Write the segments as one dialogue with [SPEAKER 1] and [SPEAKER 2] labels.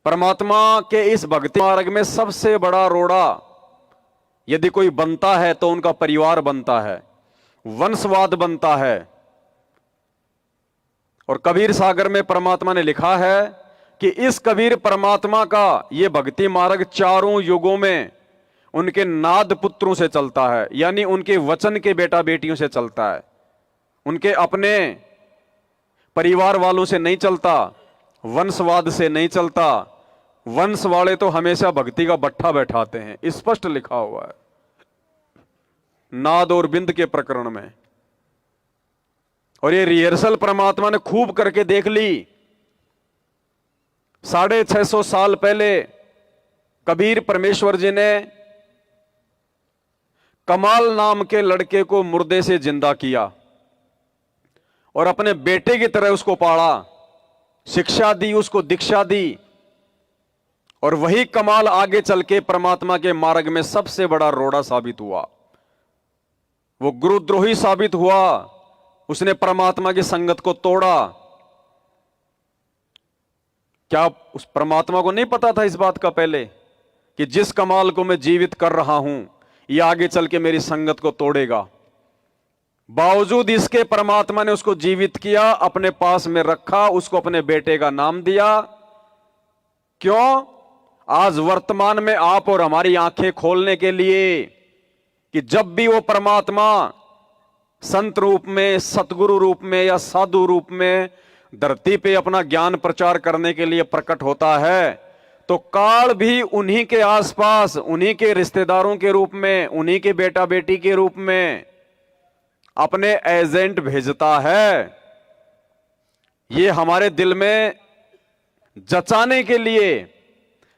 [SPEAKER 1] परमात्मा के इस भक्ति मार्ग में सबसे बड़ा रोड़ा यदि कोई बनता है तो उनका परिवार बनता है, वंशवाद बनता है। और कबीर सागर में परमात्मा ने लिखा है कि इस कबीर परमात्मा का ये भक्ति मार्ग चारों युगों में उनके नाद पुत्रों से चलता है, यानी उनके वचन के बेटा बेटियों से चलता है, उनके अपने परिवार वालों से नहीं चलता, वंशवाद से नहीं चलता। वंश वाले तो हमेशा भक्ति का बट्ठा बैठाते हैं, स्पष्ट लिखा हुआ है नाद और बिंद के प्रकरण में। और ये रिहर्सल परमात्मा ने खूब करके देख ली। 650 साल पहले कबीर परमेश्वर जी ने कमाल नाम के लड़के को मुर्दे से जिंदा किया और अपने बेटे की तरह उसको पाला, शिक्षा दी, उसको दीक्षा दी। और वही कमाल आगे चल के परमात्मा के मार्ग में सबसे बड़ा रोड़ा साबित हुआ। वो गुरुद्रोही साबित हुआ, उसने परमात्मा की संगत को तोड़ा। क्या उस परमात्मा को नहीं पता था इस बात का पहले कि जिस कमाल को मैं जीवित कर रहा हूं ये आगे चल के मेरी संगत को तोड़ेगा? बावजूद इसके परमात्मा ने उसको जीवित किया, अपने पास में रखा, उसको अपने बेटे का नाम दिया। क्यों? आज वर्तमान में आप और हमारी आंखें खोलने के लिए कि जब भी वो परमात्मा संत रूप में, सतगुरु रूप में या साधु रूप में धरती पे अपना ज्ञान प्रचार करने के लिए प्रकट होता है तो काल भी उन्हीं के आसपास, उन्हीं के रिश्तेदारों के रूप में, उन्हीं के बेटा बेटी के रूप में अपने एजेंट भेजता है। ये हमारे दिल में जचाने के लिए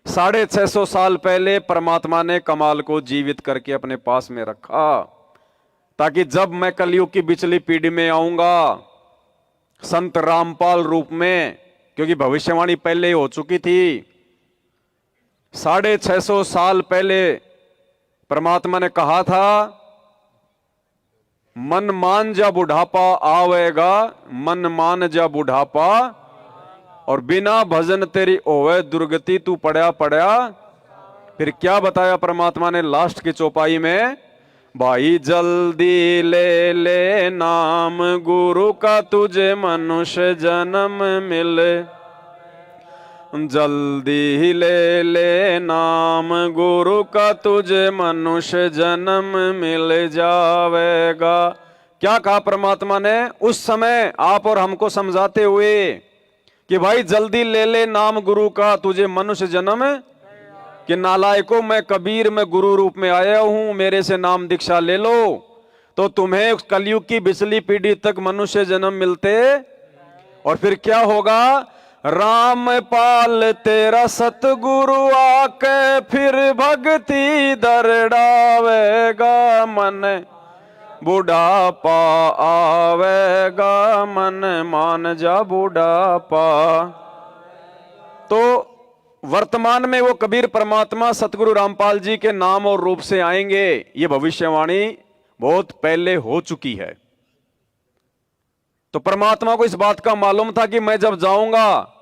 [SPEAKER 1] 650 साल पहले परमात्मा ने कमाल को जीवित करके अपने पास में रखा, ताकि जब मैं कलयुग की बिचली पीढ़ी में आऊंगा संत रामपाल रूप में, क्योंकि भविष्यवाणी पहले ही हो चुकी थी। 650 साल पहले परमात्मा ने कहा था, मन मान जा बुढ़ापा आवेगा, मन मान जा बुढ़ापा, और बिना भजन तेरी ओवे दुर्गति, तू पढ़या पढ़या। फिर क्या बताया परमात्मा ने लास्ट की चौपाई में? भाई जल्दी ले ले नाम गुरु का, तुझे मनुष्य जन्म मिले। जल्दी ले ले नाम गुरु का, तुझे मनुष्य जन्म मिल जावेगा। क्या कहा परमात्मा ने उस समय आप और हमको समझाते हुए कि भाई जल्दी ले ले नाम गुरु का, तुझे मनुष्य जन्म, कि नालायकों मैं कबीर में गुरु रूप में आया हूं, मेरे से नाम दीक्षा ले लो तो तुम्हें कलयुग की बिचली पीढ़ी तक मनुष्य जन्म मिलते। और फिर क्या होगा? रामपाल तेरा सतगुरु आके फिर भक्ति दरड़ावेगा, मन बुढ़ापा आवेगा, मन मान जा बुढ़ापा। तो वर्तमान में वो कबीर परमात्मा सतगुरु रामपाल जी के नाम और रूप से आएंगे, ये भविष्यवाणी बहुत पहले हो चुकी है। तो परमात्मा को इस बात का मालूम था कि मैं जब जाऊंगा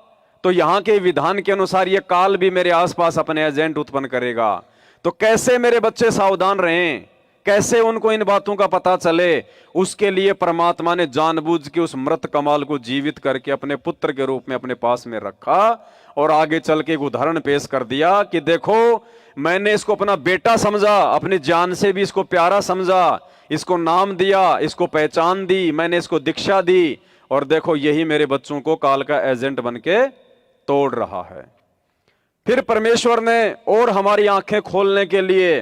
[SPEAKER 1] तो यहां के विधान के अनुसार ये काल भी मेरे आसपास अपने एजेंट उत्पन्न करेगा। तो कैसे मेरे बच्चे सावधान रहें, कैसे उनको इन बातों का पता चले, उसके लिए परमात्मा ने जानबूझ के उस मृत कमाल को जीवित करके अपने पुत्र के रूप में अपने पास में रखा और आगे चल के एक उदाहरण पेश कर दिया कि देखो मैंने इसको अपना बेटा समझा, अपनी जान से भी इसको प्यारा समझा, इसको नाम दिया, इसको पहचान दी, मैंने इसको दीक्षा दी, और देखो यही मेरे बच्चों को काल का एजेंट बन के तोड़ रहा है। फिर परमेश्वर ने और हमारी आंखें खोलने के लिए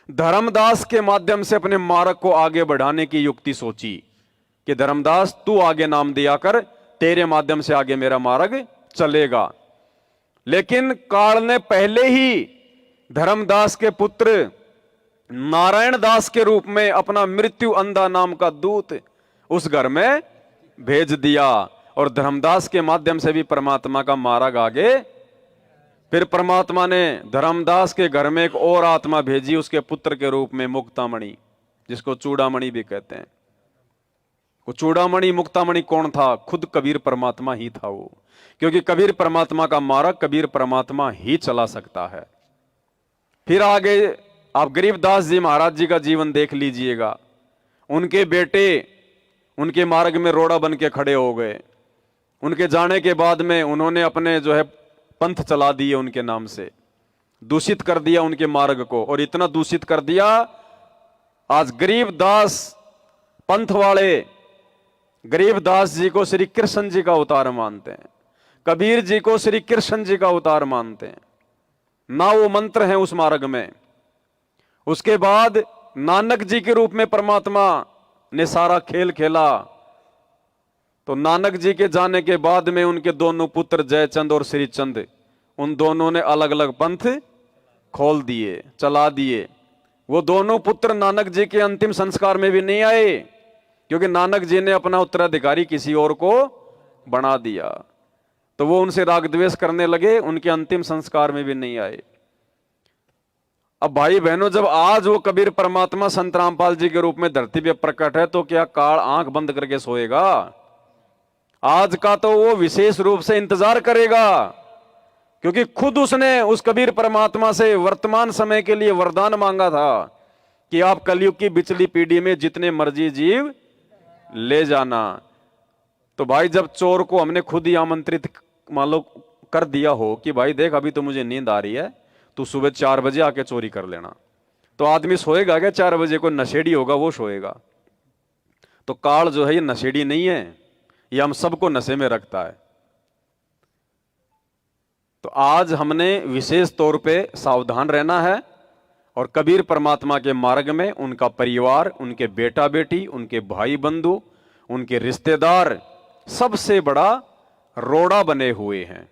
[SPEAKER 1] धर्मदास के माध्यम से अपने मार्ग को आगे बढ़ाने की युक्ति सोची कि धर्मदास तू आगे नाम दिया कर, तेरे माध्यम से आगे मेरा मार्ग चलेगा। लेकिन काल ने पहले ही धर्मदास के पुत्र नारायण दास के रूप में अपना मृत्यु अंधा नाम का दूत उस घर में भेज दिया, और धर्मदास के माध्यम से भी परमात्मा का मार्ग आगे। फिर परमात्मा ने धर्मदास के घर में एक और आत्मा भेजी उसके पुत्र के रूप में, मुक्तामणि, जिसको चूड़ामणि भी कहते हैं। वो चूड़ामणि मुक्तामणि कौन था? खुद कबीर परमात्मा ही था वो, क्योंकि कबीर परमात्मा का मार्ग कबीर परमात्मा ही चला सकता है। फिर आगे आप गरीबदास जी महाराज जी का जीवन देख लीजिएगा। उनके बेटे उनके मार्ग में रोड़ा बन के खड़े हो गए। उनके जाने के बाद में उन्होंने अपने जो है पंथ चला दिए, उनके नाम से दूषित कर दिया उनके मार्ग को, और इतना दूषित कर दिया आज गरीबदास पंथ वाले गरीबदास जी को श्री कृष्ण जी का अवतार मानते हैं, कबीर जी को श्री कृष्ण जी का अवतार मानते हैं, ना वो मंत्र हैं उस मार्ग में। उसके बाद नानक जी के रूप में परमात्मा ने सारा खेल खेला। तो नानक जी के जाने के बाद में उनके दोनों पुत्र जयचंद और श्रीचंद, उन दोनों ने अलग अलग पंथ खोल दिए, चला दिए। वो दोनों पुत्र नानक जी के अंतिम संस्कार में भी नहीं आए, क्योंकि नानक जी ने अपना उत्तराधिकारी किसी और को बना दिया। तो वो उनसे राग द्वेष करने लगे, उनके अंतिम संस्कार में भी नहीं आए। अब भाई बहनों, जब आज वो कबीर परमात्मा संत रामपाल जी के रूप में धरती पे प्रकट है, तो क्या काल आंख बंद करके सोएगा? आज का तो वो विशेष रूप से इंतजार करेगा, क्योंकि खुद उसने उस कबीर परमात्मा से वर्तमान समय के लिए वरदान मांगा था कि आप कलयुग की बिचली पीढ़ी में जितने मर्जी जीव ले जाना। तो भाई, जब चोर को हमने खुद ही आमंत्रित मान लो कर दिया हो कि भाई देख अभी तो मुझे नींद आ रही है, तू सुबह 4 बजे आके चोरी कर लेना, तो आदमी सोएगा क्या 4 बजे? कोई नशेड़ी होगा वो सोएगा। तो काल जो है ये नशेड़ी नहीं है, ये हम सबको नशे में रखता है। तो आज हमने विशेष तौर पे सावधान रहना है और कबीर परमात्मा के मार्ग में उनका परिवार, उनके बेटा बेटी, उनके भाई बंधु, उनके रिश्तेदार सबसे बड़ा रोड़ा बने हुए हैं।